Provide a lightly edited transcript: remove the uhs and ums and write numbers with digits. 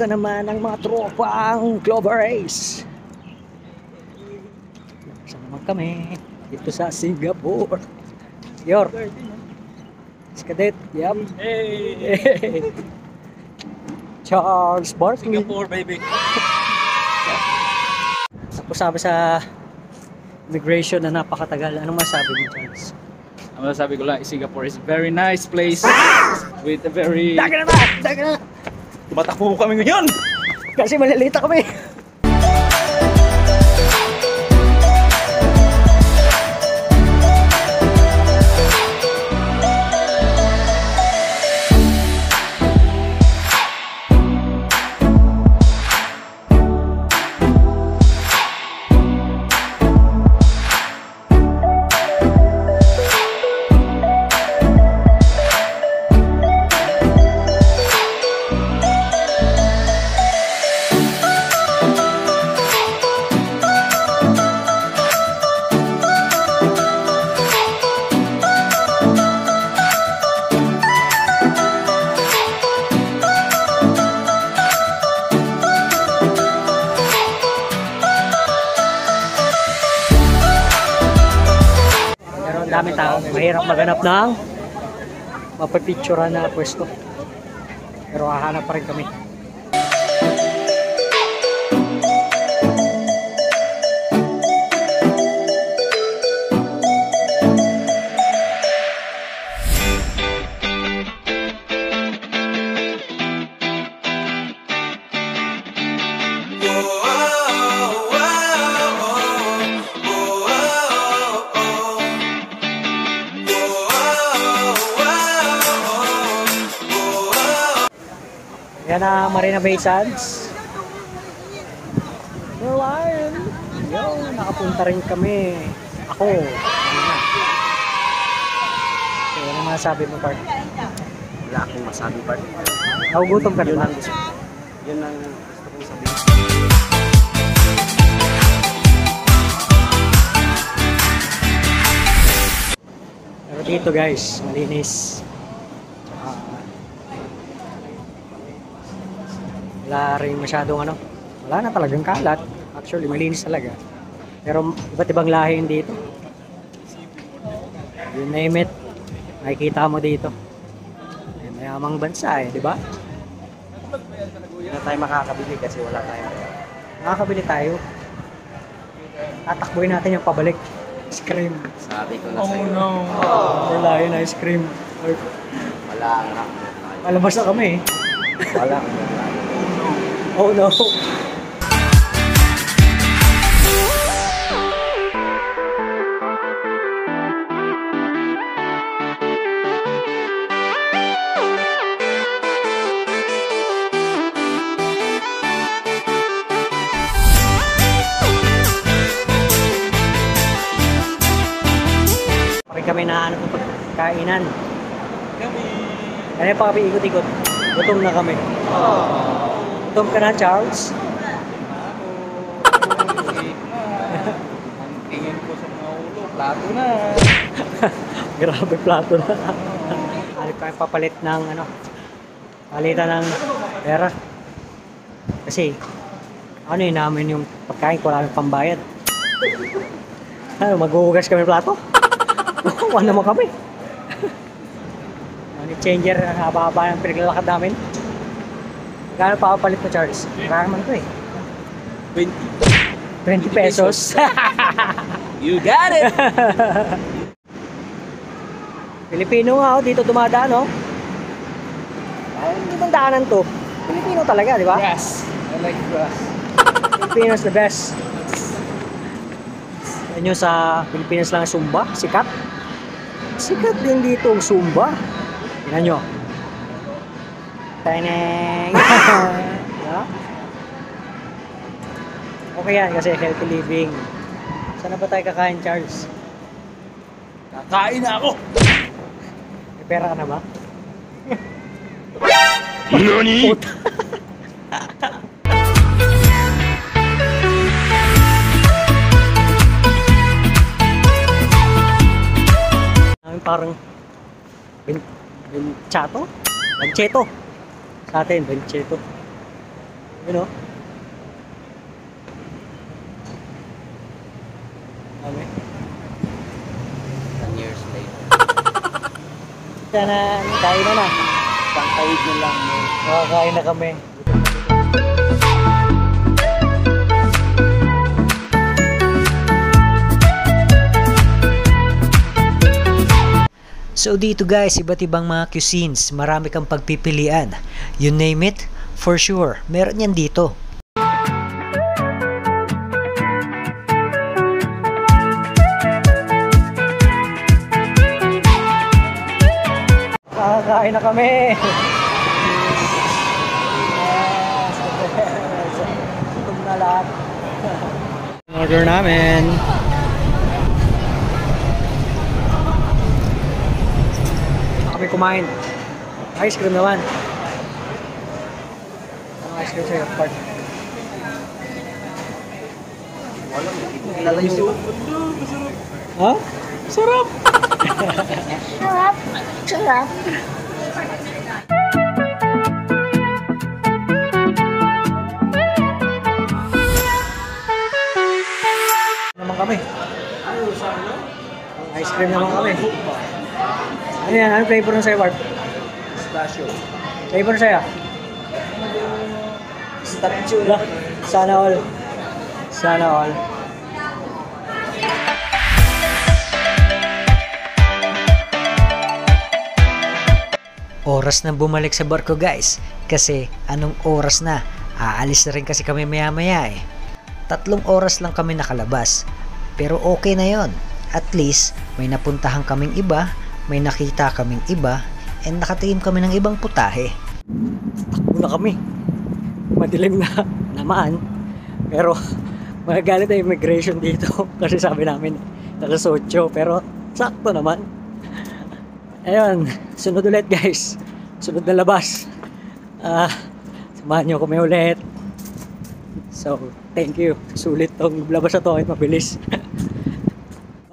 Isa naman ang mga tropang Clover Race. Isa naman kami dito sa Singapore. Yor. Skadet. Yep. Hey. Charles Barkley. Singapore, baby. Tapos sabi sa immigration na napakatagal. Anong masabi mo, Charles? Ang masasabi ko lang, Singapore is a very nice place with a very... Daga na ba? Daga na! Tumatakbo kami ngayon! Kasi malalita kami. Dami tao, mahirap maghanap ng mapapicturean na pwesto, pero hahanap pa rin kami. Yan na Marina Bay Sands. We're live. Yo, nakapunta rin kami. Ako. So, ano masasabi mo, Bart? Wala akong masabi, Bart. Nagugutom ka naman. Yun ang gusto kong sabihin. Pero dito guys, malinis. Wala rin masyadong ano. Wala na talagang kalat. Actually, malinis talaga. Pero iba't ibang lahi yung dito. You name it, makikita mo dito. May mayamang bansa eh, di ba? Hindi na tayo makakabili kasi wala tayong Makakabili tayo. Tatakbuhin natin yung pabalik. Ice cream. sabi ko na sa'yo. Wala yun, ice cream. Wala ang Malabas na kami eh. Wala. Oh no. Pari kami na ano pagkainan. Kaya pa kami ikot-ikot. Gutom na kami. Gutom ka na, Charles? Ang tingin ko sa mga ulo, plato na. Grabe, plato na. Halip kami papalit ng ano, palitan ng pera. Kasi, ano yun namin yung pagkain ko namin pambayad. Ano, maghuhugas kami ng plato? Ano naman kami? Money changer, ang haba-haba ng pinaglalakad namin. Gano'n pa papalit mo, Charles? Marami to eh. 20 pesos. You got it! Pilipino nga ako dito dumadaan, no? Ay, hindi bang daanan to? Pilipino talaga, di ba? Grass. I like grass. Pilipinas the best. Yan yung sa Pilipinas lang ang Zumba, sikat. Sikat din dito ang Zumba. Tingnan nyo. Teneng! Yeah? Okay yan kasi healthy living. Saan na ba tayo kakain, Charles? Kakain na ako! May pera ka na ba? NANI?! Puta! Parang Benchato? Bencheto. Sa atin, Bencheto. You know? Dami. 10 years later. Kaya na, kain na na. Isang tawid nyo lang. Kain na kami. So dito guys, iba't ibang mga cuisines, marami kang pagpipilian. You name it, for sure, meron yan dito. Kakain na kami! Gutom na lahat. Order namin. Kami kumain. Ice cream naman. Anong ice cream sa'yo? Part. Walang, hindi ko kilala yung Ha? Sarap! Sarap. Sarap. Naman kami. Ice cream naman kami. Ano yan? Ano flavor ng sa'yo, Bart? pistachio. Flavor sa'yo? Pistachio. Sana all. Sana all. Oras na bumalik sa barko guys. Kasi anong oras na? Aalis na rin kasi kami maya maya eh. 3 oras lang kami nakalabas. Pero okay na yon. At least may napuntahan kaming iba, may nakita kaming iba, and nakatingin kami ng ibang putahe. Takbo na kami. Madilim na naman. Pero magagalit na immigration dito. Kasi sabi namin alas 8. Pero sakto naman. Ayun, sunod ulit guys. Sunod na labas. Samahan nyo kami ulit. So, thank you. Sulit tong labas na to kahit mabilis.